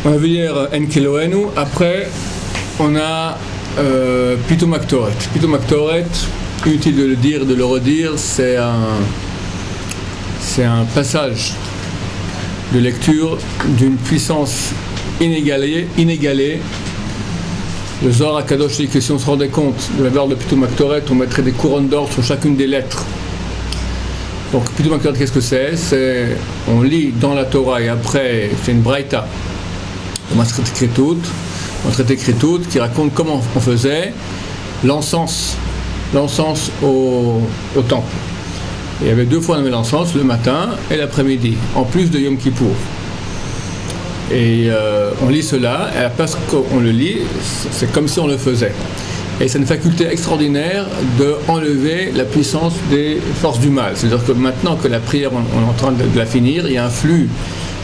On a vu hier Enkeloenu. Après, on a Pitum Aktoret. Pitum Aktoret, inutile de le dire et de le redire, c'est un passage de lecture d'une puissance inégalée. Le Zohar HaKadosh dit que si on se rendait compte de la valeur de Pitum Aktoret, on mettrait des couronnes d'or sur chacune des lettres. Donc Pitum Aktoret, qu'est-ce que c'est? On lit dans la Torah et après, c'est une braïta, on a traité toute, qui raconte comment on faisait l'encens au temple. Et il y avait 2 fois on avait l'encens, le matin et l'après-midi, en plus de Yom Kippour. Et on lit cela, et parce qu'on le lit, c'est comme si on le faisait. Et c'est une faculté extraordinaire de enlever la puissance des forces du mal. C'est-à-dire que maintenant que la prière, on est en train de la finir, il y a un flux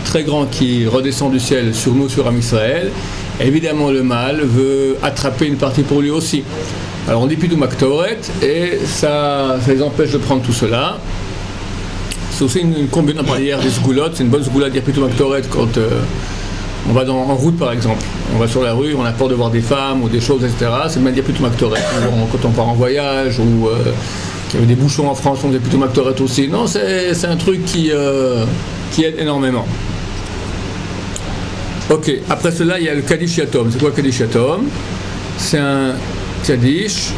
très grand qui redescend du ciel sur nous, sur Am Israël. Évidemment, le mal veut attraper une partie pour lui aussi. Alors on dit Pitum Aktoret, et ça les empêche de prendre tout cela. C'est aussi une combinaison par hier des sgoulottes. C'est une bonne sgoula de dire Pitum Aktoret quand on va en route par exemple. On va sur la rue, on a peur de voir des femmes ou des choses, etc. C'est bien de dire Pitum Aktoret. Quand on part en voyage ou qu'il y avait des bouchons en France, on dit Pitum Aktoret aussi. Non, c'est un truc qui aide énormément. Ok, après cela, il y a le Kaddish Yatom. C'est quoi Kaddish Yatom? C'est un Kaddish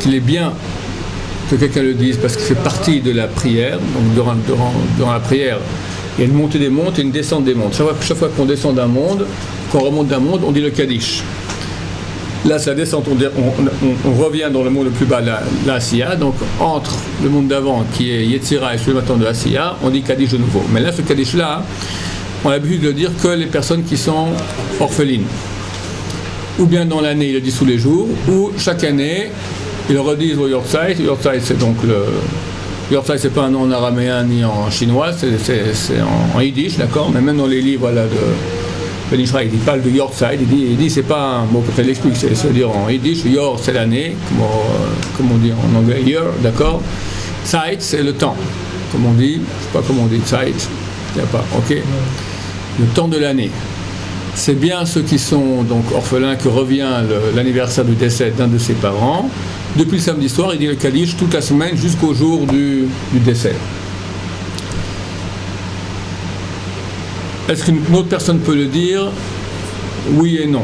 qu'il est bien que quelqu'un le dise parce que c'est partie de la prière. Donc durant la prière, il y a une montée des mondes et une descente des mondes. Chaque fois qu'on descend d'un monde, qu'on remonte d'un monde, on dit le Kaddish. Là, c'est la descente, on revient dans le monde le plus bas, la Asiya. Donc entre le monde d'avant qui est Yetzira et celui maintenant de Asiya, on dit Kaddish de nouveau. Mais là, ce Kaddish-là, on a l'habitude de le dire que les personnes qui sont orphelines. Ou bien dans l'année, il le dit tous les jours, ou chaque année, ils le redisent au Yortzeit. Yortzeit, c'est donc Yortzeit, c'est pas un nom en araméen ni en chinois, c'est en yiddish, d'accord? Mais même dans les livres là, de Ben Ishraï, il parle de Yortzeit, il dit c'est pas un mot que il explique, c'est dire en yiddish, Yor c'est l'année, comme on dit en anglais, year, d'accord? Zeit, c'est le temps, comme on dit, je sais pas comment on dit Zeit, il n'y a pas, ok? Le temps de l'année. C'est bien ceux qui sont donc orphelins que revient l'anniversaire du décès d'un de ses parents. Depuis le samedi soir, il dit le Kaddish toute la semaine jusqu'au jour du décès. Est-ce qu'une autre personne peut le dire? Oui et non.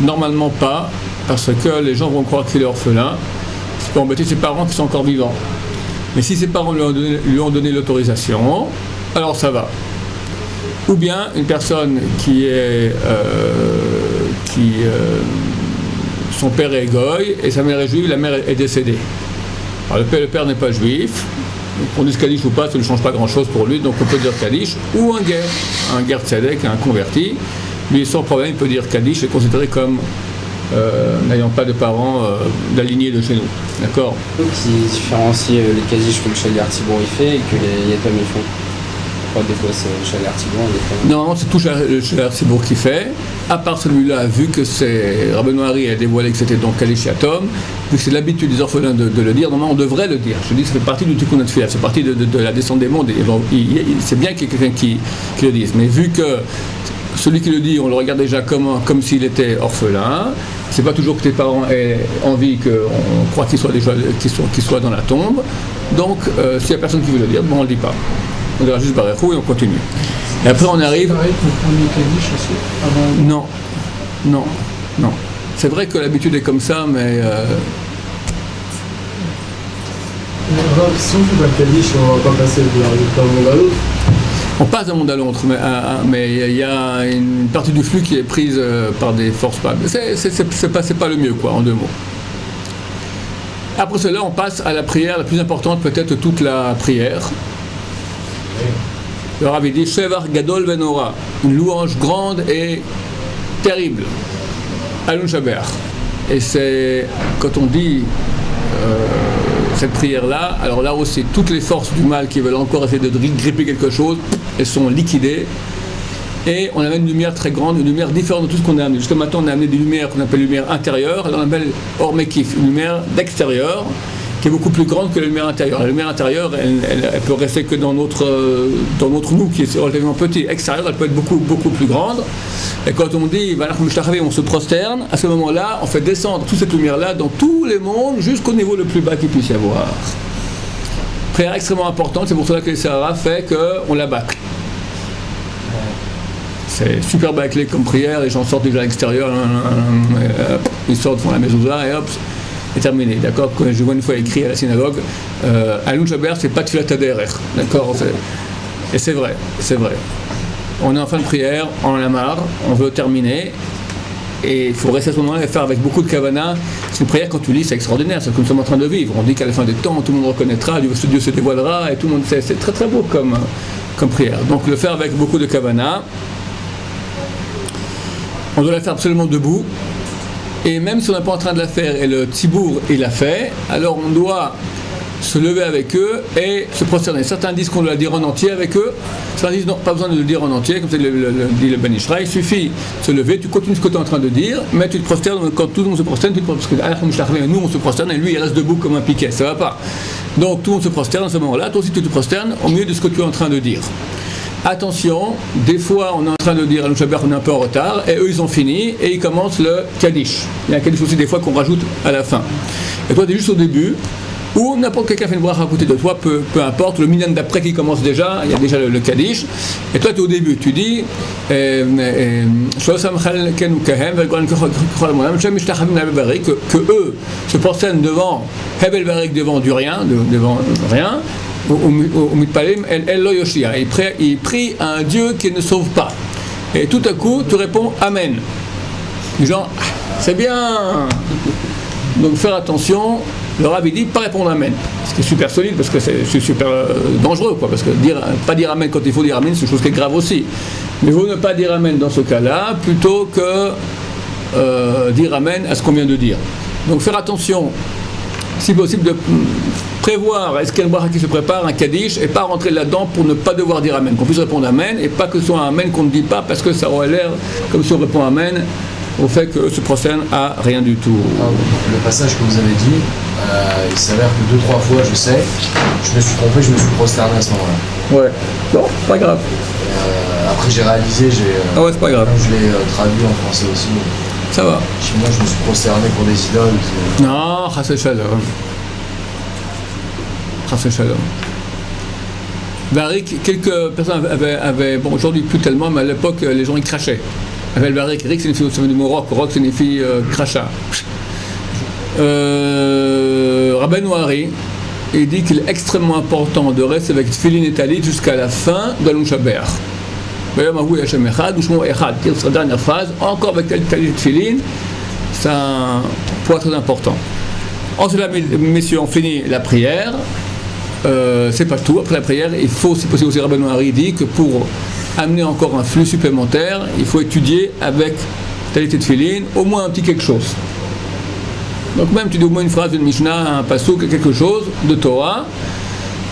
Normalement pas, parce que les gens vont croire qu'il est orphelin. C'est pour embêter ses parents qui sont encore vivants. Mais si ses parents lui ont donné l'autorisation, alors ça va. Ou bien une personne son père est goy et sa mère est juive, la mère est décédée. Alors le père n'est pas juif, donc on dit Kaddish ou pas, ça ne change pas grand chose pour lui, donc on peut dire Kaddish, ou un guerre tzedek, un converti, lui sans problème il peut dire Kaddish, est considéré comme n'ayant pas de parents de la lignée de chez nous, d'accord? Qui différencie les Kaddish que le Shaliach Artibour il fait et que les Yatom ils font. Des fois c'est le Shaliach Artibour, des fois... Normalement c'est tout le Shaliach Artibour qui fait, à part celui-là, vu que c'est Rabbeinu Ari a dévoilé que c'était donc Kaddish Yatom, vu que c'est l'habitude des orphelins de le dire, normalement on devrait le dire. Je dis ça fait partie du Tikkun HaTfilah, c'est partie de la descente des mondes, c'est bien qu'il y ait quelqu'un qui le dise, mais vu que celui qui le dit, on le regarde déjà comme s'il était orphelin, c'est pas toujours que tes parents aient envie qu'on croit qu'ils soient dans la tombe, donc s'il n'y a personne qui veut le dire, bon on le dit pas. On dira juste Barechou et on continue. Et après on arrive... C'est pareil pour prendre le Kaddish aussi avant... Non. C'est vrai que l'habitude est comme ça, mais... Alors, si on fait un Kaddish, on va pas passer d'un monde à l'autre. On passe d'un monde à l'autre, mais il y a une partie du flux qui est prise par des forces pas. C'est pas le mieux, quoi, en 2 mots. Après cela, on passe à la prière la plus importante, peut-être de toute la prière. Le Rav dit Shevar Gadol Venora, une louange grande et terrible. Alun Shaber. Et c'est quand on dit cette prière-là, alors là aussi, toutes les forces du mal qui veulent encore essayer de gripper quelque chose, elles sont liquidées. Et on amène une lumière très grande, une lumière différente de tout ce qu'on a amené. Jusqu'à maintenant, on a amené des lumières qu'on appelle lumière intérieure, alors on appelle Or Mekif, une lumière d'extérieur, qui est beaucoup plus grande que la lumière intérieure. La lumière intérieure, elle peut rester que dans notre nous, qui est relativement petit. Extérieure, elle peut être beaucoup, beaucoup plus grande. Et quand on dit, on se prosterne, à ce moment-là, on fait descendre toute cette lumière-là dans tous les mondes, jusqu'au niveau le plus bas qu'il puisse y avoir. Prière extrêmement importante, c'est pour cela que les Sahara fait qu'on la bâcle. C'est super bâclé comme prière, les gens sortent déjà à l'extérieur, ils sortent, font la mezouza et hop, c'est terminé. D'accord? Quand je vois une fois écrit à la synagogue, Alun Shaber, c'est pas de Tfilat Haderech. D'accord? Et c'est vrai, c'est vrai. On est en fin de prière, on en a marre, on veut terminer. Et il faut rester à ce moment-là et faire avec beaucoup de kavana. C'est une prière, quand tu lis, c'est extraordinaire, c'est ce que nous sommes en train de vivre. On dit qu'à la fin des temps, tout le monde reconnaîtra, Dieu se dévoilera, et tout le monde sait. C'est très très beau comme prière. Donc le faire avec beaucoup de kavana. On doit la faire absolument debout. Et même si on n'est pas en train de la faire et le tzibour il l'a fait, alors on doit se lever avec eux et se prosterner. Certains disent qu'on doit la dire en entier avec eux, certains disent non, pas besoin de le dire en entier, comme dit le Ben Ishra, il suffit de se lever, tu continues ce que tu es en train de dire, mais tu te prosternes, quand tout le monde se prosterne, parce que nous on se prosterne et lui il reste debout comme un piquet, ça va pas. Donc tout le monde se prosterne à ce moment-là, toi aussi tu te prosternes au milieu de ce que tu es en train de dire. Attention, des fois on est en train de dire à Shaber on est un peu en retard, et eux ils ont fini, et ils commencent le Kaddish. Il y a un Kaddish aussi des fois qu'on rajoute à la fin. Et toi tu es juste au début, ou n'importe quelqu'un fait une bracha à côté de toi, peu importe, le minyan d'après qui commence déjà, il y a déjà le Kaddish, et toi tu es au début, tu dis que eux se prosternent devant Hebel Barik, devant du rien, devant rien, il prie à un Dieu qui ne sauve pas. Et tout à coup tu réponds Amen. Genre, c'est bien. Donc faire attention. Le Rav dit pas répondre Amen, ce qui est super solide parce que c'est super dangereux, quoi, parce que pas dire Amen quand il faut dire Amen, c'est une chose qui est grave aussi. Mais il vaut ne pas dire Amen dans ce cas-là plutôt que dire Amen à ce qu'on vient de dire. Donc faire attention, si possible, de prévoir, est-ce qu'il y a une bracha qui se prépare, un Kaddish, et pas rentrer là-dedans pour ne pas devoir dire Amen, qu'on puisse répondre Amen, et pas que ce soit un Amen qu'on ne dit pas parce que ça aurait l'air comme si on répond Amen au fait que se prosterne à rien du tout. Le passage que vous avez dit, il s'avère que 2-3 fois, je sais, je me suis trompé, je me suis prosterné à ce moment-là. Ouais, bon, pas grave. Après j'ai réalisé, ah ouais, c'est pas grave. Je l'ai traduit en français aussi. Ça va. Moi je me suis prosterné pour des idoles. Non, Chassé Shalom. Chassé Shalom. Barik, quelques personnes avaient, bon aujourd'hui plus tellement, mais à l'époque les gens ils crachaient. Avec le Barik, Rik signifie du mot rock, rock signifie crachat. Rabbeinu Hari, il dit qu'il est extrêmement important de rester avec Tfilin et Talit jusqu'à la fin de Alun Shaber. Sa dernière phrase, encore avec Talit et Tfilin, c'est un point très important. Ensuite, messieurs, on finit la prière. C'est pas tout. Après la prière, il faut, si possible, aussi Rabbeinu Hari dit que pour amener encore un flux supplémentaire, il faut étudier avec Talit et Tfilin au moins un petit quelque chose. Donc même tu dis au moins une phrase d'une Mishnah, un passouk, quelque chose de Torah,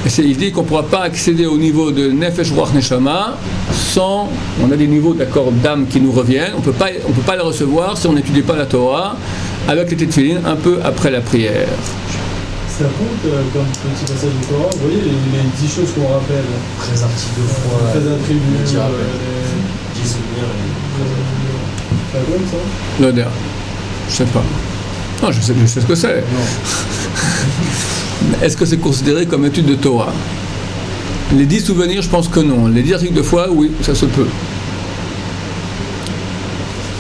et il dit qu'on ne pourra pas accéder au niveau de Nefesh Ruach Neshama sans, on a des niveaux d'accord d'âme qui nous reviennent, on ne peut pas les recevoir si on n'étudie pas la Torah avec les Tfilin un peu après la prière. Ça compte comme petit passage du Torah, vous voyez les 10 choses qu'on rappelle. 13 articles de foi, 13 attributs, 10 souvenirs. Ça compte ça? L'odeur. Je sais pas. Non, je sais ce que c'est. Est-ce que c'est considéré comme étude de Torah? Les 10 souvenirs, je pense que non. Les 10 articles de foi, oui, ça se peut.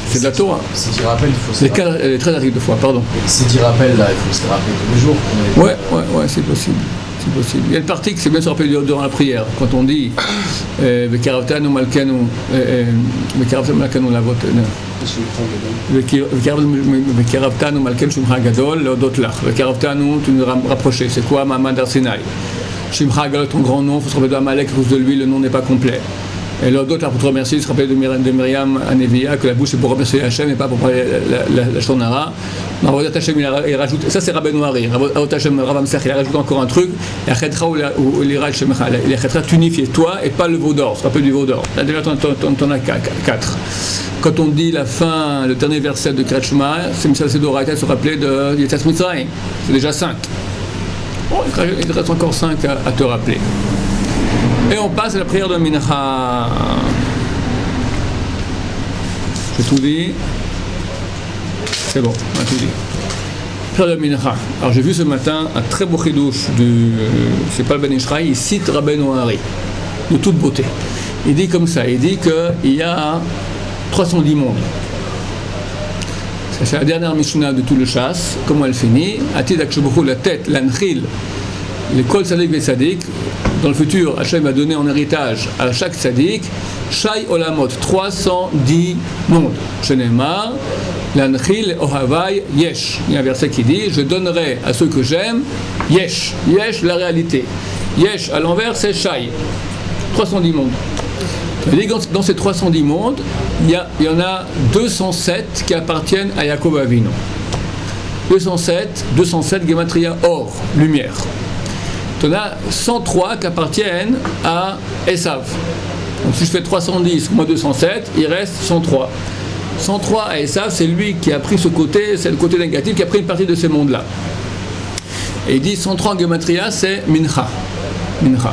C'est de la Torah. C'est 10 rappels, il faut se rappeler. Les 13 articles de foi, pardon. Ces 10 rappels là, il faut se rappeler tous les jours. Ouais, c'est possible. C'est possible. Il y a une partie qui c'est bien se rappeler durant la prière. Quand on dit Vekaravtanu Malkanu Lavot Vekaravtanu Malken Shumcha Gadol Leodot Lach. Vekaravtanu, tu nous rapprocher. C'est quoi Ma'amad Har Sinai? Shumcha Gadol, ton grand nom, il faut se rappeler de Amalek, à cause de lui, le nom n'est pas complet. Et l'autre, pour te remercier, il se rappelle de Myriam à Neviah, que la bouche est pour remercier Hachem et pas pour parler la Shonara. Il rajoute, ça c'est Rabbeinu Hari, il rajoute encore un truc, t'unifier toi et pas le veau d'or, se rappelle du veau d'or. Là déjà t'en as 4. Quand on dit la fin, le dernier verset de Kriyat Shema, c'est Misal Sedoraita se rappeler de Yetzat Mitzrayim, c'est déjà 5. Bon, il reste encore 5 à te rappeler. Et on passe à la prière de Mincha. J'ai tout dit. C'est bon, on a tout dit. Prière de Mincha. Alors j'ai vu ce matin un très beau chidouche c'est pas le Ben Ishraï, il cite Rabbeinu Hari, de toute beauté. Il dit comme ça, il dit qu'il y a 310 mondes. C'est la dernière Mishnah de tout le chasse. Comment elle finit? Atid Akshubuchu, la tête, l'anchil, les kol tzadik et tzadik. Dans le futur, Hachem va donner en héritage à chaque tzadik Shai Olamot, 310 mondes. Shenemar, l'anchil ohavai yesh. Il y a un verset qui dit: je donnerai à ceux que j'aime yesh. Yesh, la réalité. Yesh, à l'envers, c'est Shai. 310 mondes. Dans ces 310 mondes, il y en a 207 qui appartiennent à Yaakov Avinu. 207 Gematria or, lumière. Il y en a 103 qui appartiennent à Esav. Donc si je fais 310 moins 207, il reste 103. 103 à Esav, c'est lui qui a pris ce côté, c'est le côté négatif, qui a pris une partie de ces mondes-là. Et il dit 103 en Gematria, c'est Mincha. Mincha.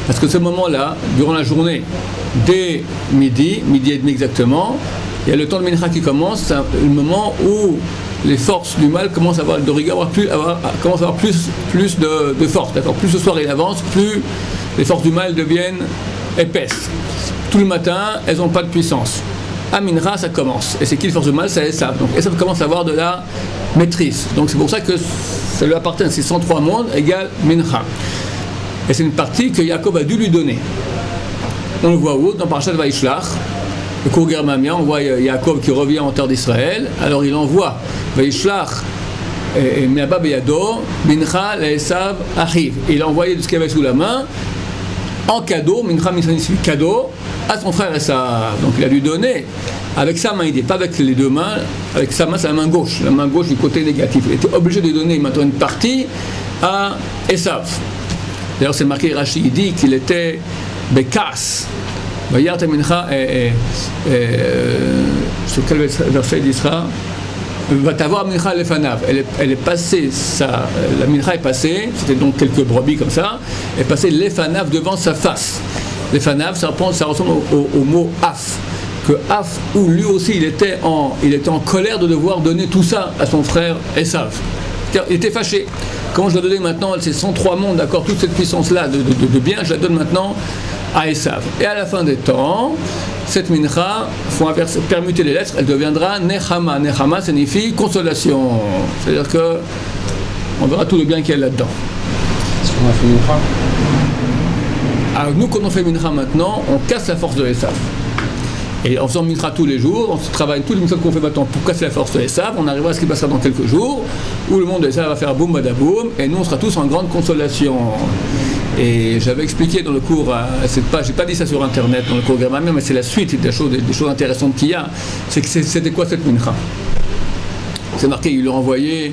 Parce que ce moment-là, durant la journée, dès midi et demi exactement, il y a le temps de Mincha qui commence, c'est le moment où les forces du mal commencent à avoir de rigueur, commencent à avoir plus de force. D'accord. Plus le soir il avance, plus les forces du mal deviennent épaisses. Tout le matin, elles n'ont pas de puissance. À Mincha, ça commence. Et c'est qui les forces du mal? C'est Esav. Donc Esav commence à avoir de la maîtrise. Donc c'est pour ça que ça lui appartient. C'est 103 mondes égale Mincha. Et c'est une partie que Yaakov a dû lui donner. On le voit où? Dans Parashat Vaishlach, le cours Germamia, on voit Yaakov qui revient en terre d'Israël. Alors il envoie Vaishlach et Me'aba Beyado, Mincha Le'esav Achiv. Il a envoyé de ce qu'il avait sous la main en cadeau, Mincha signifie cadeau, à son frère Esav. Donc il a dû donner avec sa main, il dit pas avec les deux mains, avec sa main, c'est la main gauche du côté négatif. Il était obligé de donner maintenant une partie à Esav. D'ailleurs, c'est marqué, Rashi, il dit qu'il était Bekas. Vayarta Mincha, sur quel verset il sera? Va t'avoir Mincha Lefanav. Elle est passée, la Mincha est passée, c'était donc quelques brebis comme ça, est passée Lefanav devant sa face. Lefanav, ça ressemble au mot Af. Que Af, où lui aussi il était en colère de devoir donner tout ça à son frère Esav. Il était fâché. Comment je dois donner maintenant ces 103 mondes, d'accord, toute cette puissance-là de bien, je la donne maintenant à Esav. Et à la fin des temps, cette mincha, il faut permuter les lettres, elle deviendra Nechama. Nechama signifie consolation. C'est-à-dire que on verra tout le bien qu'il y a là-dedans. Est-ce qu'on a fait mincha? Alors nous, quand on fait mincha maintenant, on casse la force de Esav. Et en faisant mincha tous les jours, on se travaille tous les mincha qu'on fait maintenant pour casser la force de Esav, on arrivera à ce qui passera dans quelques jours, où le monde de Esav va faire boum badaboum, et nous on sera tous en grande consolation. Et j'avais expliqué dans le cours, j'ai pas dit ça sur internet dans le cours Germamia, mais c'est la suite des choses intéressantes qu'il y a. C'est que c'était quoi cette mincha? C'est marqué, il leur envoyé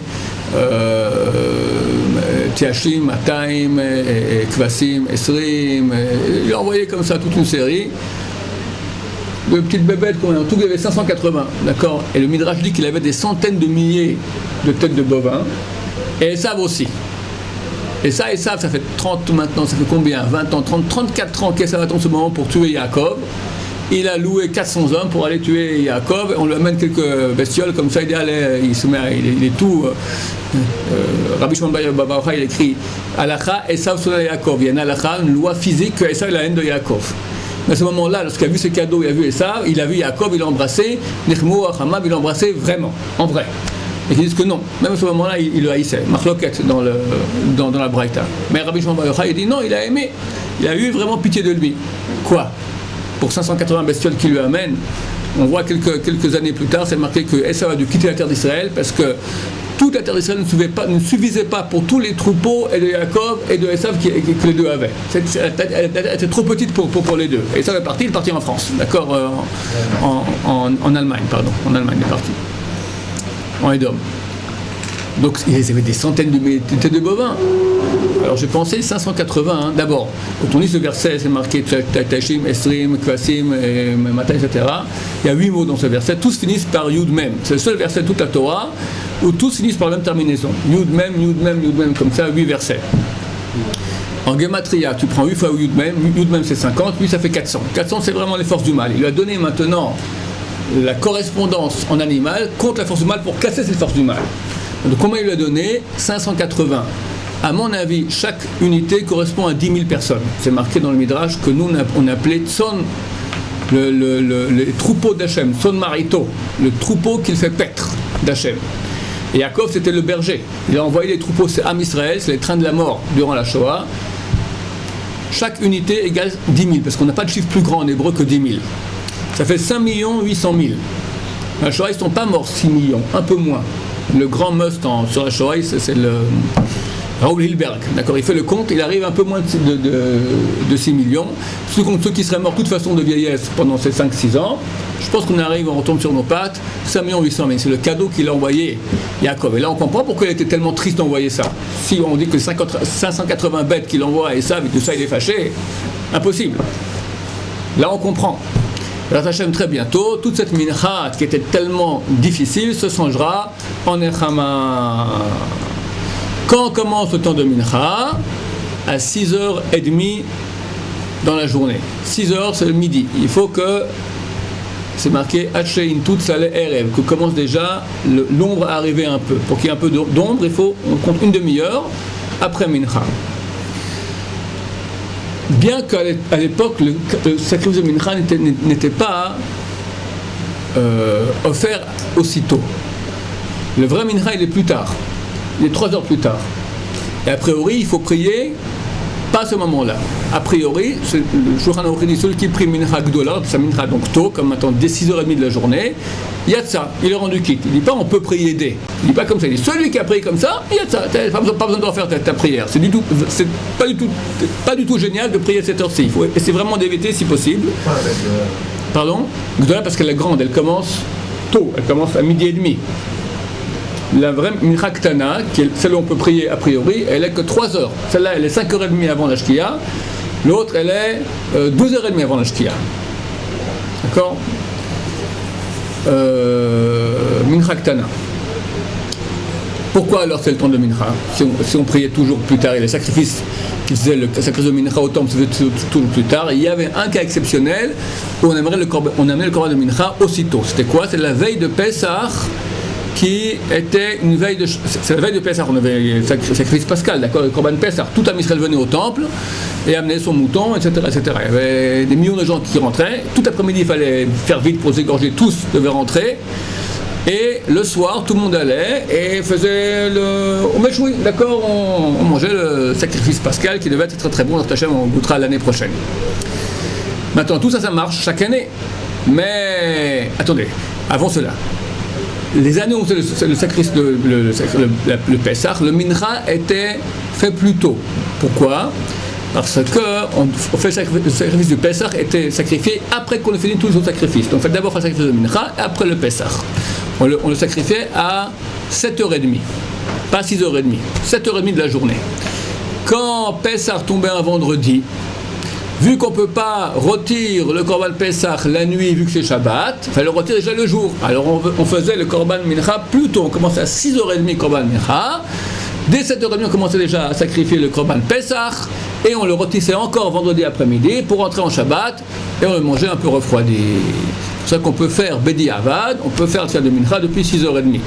Tiashim, Mataim, Kvasim, Esrim, il a envoyé comme ça toute une série de petites bébêtes, en tout il y avait 580, d'accord. Et le Midrash dit qu'il avait des centaines de milliers de têtes de bovins, et Esav aussi. Et ça, Esav, ça fait 30 maintenant, ça fait combien? 20 ans, 30, 34 ans qu'Esav attend ce moment pour tuer Yaakov. Il a loué 400 hommes pour aller tuer Yaakov, et on lui amène quelques bestioles, comme ça il dit, allez, il est tout. Rabbi Shimon Bar Yochai, il écrit Halakha, Esav Sonal Yaakov. Il y a une halakha, une loi physique que Esav a la haine de Yaakov. Mais à ce moment-là, lorsqu'il a vu ses cadeaux, il a vu Esav, il a vu Yaakov, il l'a embrassé, Nechmo Achamab, il l'a embrassé vraiment, en vrai. Et ils disent que non, même à ce moment-là, il le haïssait, Machloket dans la Braïta. Mais Rabbi Shimon Bar Yochai, il dit non, il a aimé, il a eu vraiment pitié de lui. Quoi? Pour 580 bestioles qu'il lui amène, on voit quelques années plus tard, c'est marqué que Esav a dû quitter la terre d'Israël parce que toute la terre d'Israël ne suffisait pas pour tous les troupeaux et de Yaakov et de Esav que les deux avaient. Elle était trop petite pour les deux. Et Esav est parti, il est parti en France, d'accord, en Allemagne, pardon. En Allemagne, il est parti. En Édom. Donc ils avaient des centaines de têtes de bovins. Alors j'ai pensé 580, hein. D'abord, quand on lit ce verset, c'est marqué Tashim, Esrim, Kvasim, Matin, etc. Il y a 8 mots dans ce verset, tous finissent par Yud Mem. C'est le seul verset de toute la Torah où tous finissent par la même terminaison. Yud Mem, comme ça, 8 versets. En Gematria, tu prends 8 fois Yud Mem c'est 50, 8 ça fait 400. 400 c'est vraiment les forces du mal. Il lui a donné maintenant la correspondance en animal contre la force du mal pour casser cette force du mal. Donc combien il lui a donné? 580. À mon avis, chaque unité correspond à 10 000 personnes. C'est marqué dans le Midrash que nous on appelait Tson, les troupeaux d'Hachem, Tson Marito, le troupeau qu'il fait paître d'Hachem. Et Yaakov c'était le berger. Il a envoyé les troupeaux, c'est Am Israël, c'est les trains de la mort durant la Shoah. Chaque unité égale 10 000, parce qu'on n'a pas de chiffre plus grand en hébreu que 10 000. Ça fait 5 800 000. La Shoah, ils ne sont pas morts 6 millions, un peu moins. Le grand must sur la Shoah, c'est le Raoul Hilberg. D'accord, il fait le compte, il arrive un peu moins de 6 millions. Ceux qui seraient morts de toute façon de vieillesse pendant ces 5-6 ans, je pense qu'on arrive, on retombe sur nos pattes, 5 800 000. C'est le cadeau qu'il a envoyé Yaakov. Et là, on comprend pourquoi il était tellement triste d'envoyer ça. Si on dit que 580 bêtes qu'il envoie et ça, avec tout ça, il est fâché, impossible. Là, on comprend. Alors, Hachem, très bientôt, toute cette mincha qui était tellement difficile se changera en Nechama. Quand commence le temps de mincha? À 6h30 dans la journée. 6h, c'est le midi. Il faut que, c'est marqué Hachein tout salé erev, que commence déjà l'ombre à arriver un peu. Pour qu'il y ait un peu d'ombre, on compte une demi-heure après mincha. Bien qu'à l'époque, le sacrifice de mincha n'était pas offert aussitôt. Le vrai mincha, il est plus tard. Il est 3 heures plus tard. Et a priori, il faut prier pas à ce moment-là. A priori, le Shulchan Aruch dit celui qui prie mincha gdola, sa mincha donc tôt, comme maintenant dès 6h30 de la journée, il y a de ça, il est rendu quitte. Il ne dit pas on peut prier dès. Il ne dit pas comme ça, il dit celui qui a prié comme ça, il y a de ça, pas besoin de refaire ta prière. C'est pas du tout génial de prier à cette heure-ci. Il faut essayer vraiment d'éviter si possible. Pardon? Gdola parce qu'elle est grande, elle commence tôt, elle commence à 12h30. La vraie mincha ktana, qui est celle où on peut prier a priori, elle est que 3 heures. Celle-là, elle est 5h30 avant la shkia. L'autre, elle est 12h30 avant la shkia. D'accord? Mincha ktana. Pourquoi alors c'est le temps de mincha? Si on priait toujours plus tard, et les sacrifices qui faisaient le sacrifice de mincha au temple se faisaient toujours plus tard, il y avait un cas exceptionnel où on amenait le korban de mincha aussitôt. C'était quoi? C'est la veille de Pessah, qui était une veille de... C'est la veille de Pessah, on avait le sacrifice pascal, d'accord, le Korban Pessah. Tout Am Israël venait au temple et amenait son mouton, etc., etc. Il y avait des millions de gens qui rentraient. Tout l'après-midi, il fallait faire vite pour s'égorger. Tous devaient rentrer. Et le soir, tout le monde allait et faisait au Mechoui, d'accord, on mangeait le sacrifice pascal qui devait être très très bon. Notre Hachem, on goûtera l'année prochaine. Maintenant, tout ça, ça marche chaque année. Mais, attendez, avant cela, les années où c'est le sacrifice, le Pessah, le mincha était fait plus tôt. Pourquoi? Parce que on fait le sacrifice du Pessah était sacrifié après qu'on ait fini tous les autres sacrifices. Donc on fait d'abord le sacrifice de mincha et après le Pessah. On le sacrifiait à 7h30, pas 6h30, 7h30 de la journée. Quand Pessah tombait un vendredi, vu qu'on ne peut pas rôtir le Korban Pessah la nuit, vu que c'est Shabbat, il fallait le rôtir déjà le jour. Alors on faisait le Korban Mincha plus tôt. On commençait à 6h30 Korban Mincha. Dès 7h30, on commençait déjà à sacrifier le Korban Pessah. Et on le rôtissait encore vendredi après-midi pour rentrer en Shabbat. Et on le mangeait un peu refroidi. C'est pour ça qu'on peut faire Bedi Avad, on peut faire le de Mincha depuis 6h30.